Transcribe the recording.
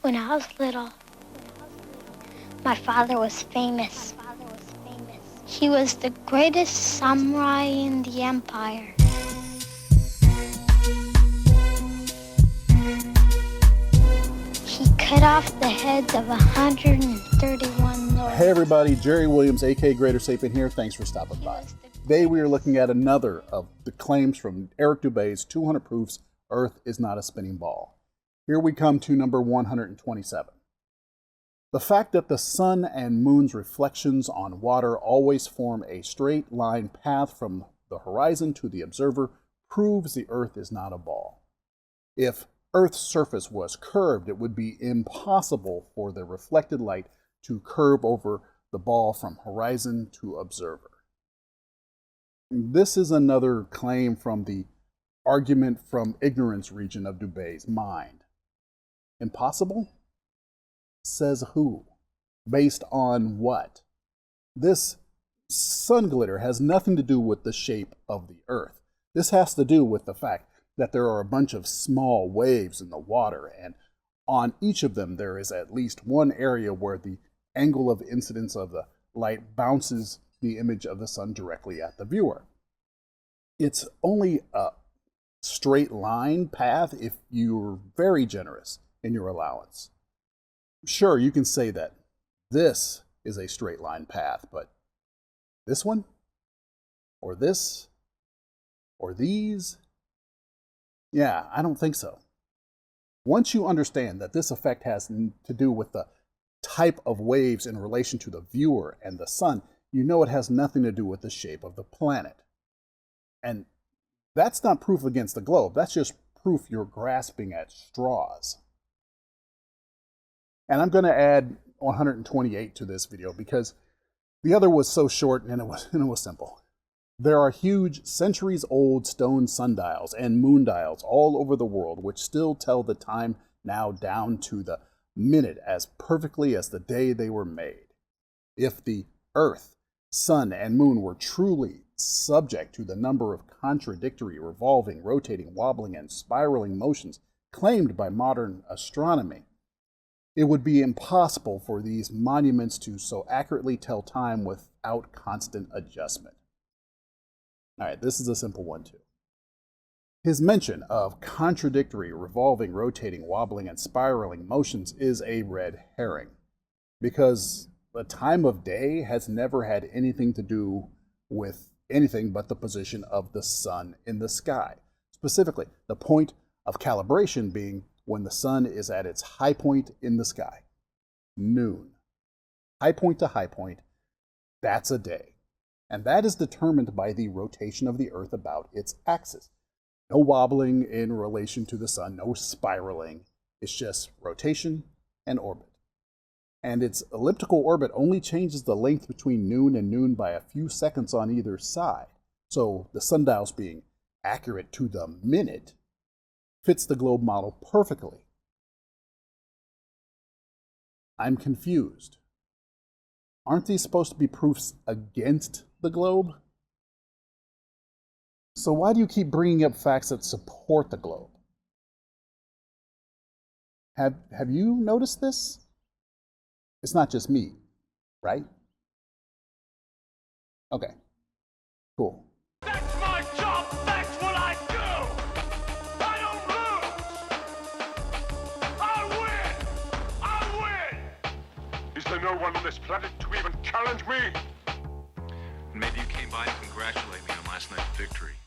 When I was little, my father was famous. He was the greatest samurai in the empire. He cut off the heads of 131 lords. Hey everybody, Jerry Williams, aka Greater Sapien here. Thanks for stopping by. Today we are looking at another of the claims from Eric Dubay's 200 Proofs Earth is Not a Spinning Ball. Here we come to number 127. The fact that the sun and moon's reflections on water always form a straight line path from the horizon to the observer proves the Earth is not a ball. If Earth's surface was curved, it would be impossible for the reflected light to curve over the ball from horizon to observer. This is another claim from the argument from ignorance region of Dubay's mind. Impossible? Says who? Based on what? This sun glitter has nothing to do with the shape of the Earth. This has to do with the fact that there are a bunch of small waves in the water, and on each of them there is at least one area where the angle of incidence of the light bounces the image of the sun directly at the viewer. It's only a straight line path if you're very generous in your allowance. Sure, you can say that this is a straight line path, but this one? Or this? Or these? Yeah, I don't think so. Once you understand that this effect has to do with the type of waves in relation to the viewer and the sun, you know it has nothing to do with the shape of the planet. And that's not proof against the globe, that's just proof you're grasping at straws. And I'm going to add 128 to this video because the other was so short and it was simple. There are huge centuries-old stone sundials and moondials all over the world which still tell the time now down to the minute as perfectly as the day they were made. If the Earth, sun, and moon were truly subject to the number of contradictory, revolving, rotating, wobbling, and spiraling motions claimed by modern astronomy, it would be impossible for these monuments to so accurately tell time without constant adjustment. All right, this is a simple one too. His mention of contradictory, revolving, rotating, wobbling, and spiraling motions is a red herring, because the time of day has never had anything to do with anything but the position of the sun in the sky. Specifically, the point of calibration being when the sun is at its high point in the sky, noon. High point to high point, that's a day. And that is determined by the rotation of the Earth about its axis. No wobbling in relation to the sun, no spiraling. It's just rotation and orbit. And its elliptical orbit only changes the length between noon and noon by a few seconds on either side. So the sundials being accurate to the minute fits the globe model perfectly. I'm confused. Aren't these supposed to be proofs against the globe? So why do you keep bringing up facts that support the globe? Have you noticed this? It's not just me, right? Okay, cool. That's my job! That's what I do! I don't lose! I win! Is there no one on this planet to even challenge me? Maybe you came by to congratulate me on last night's victory.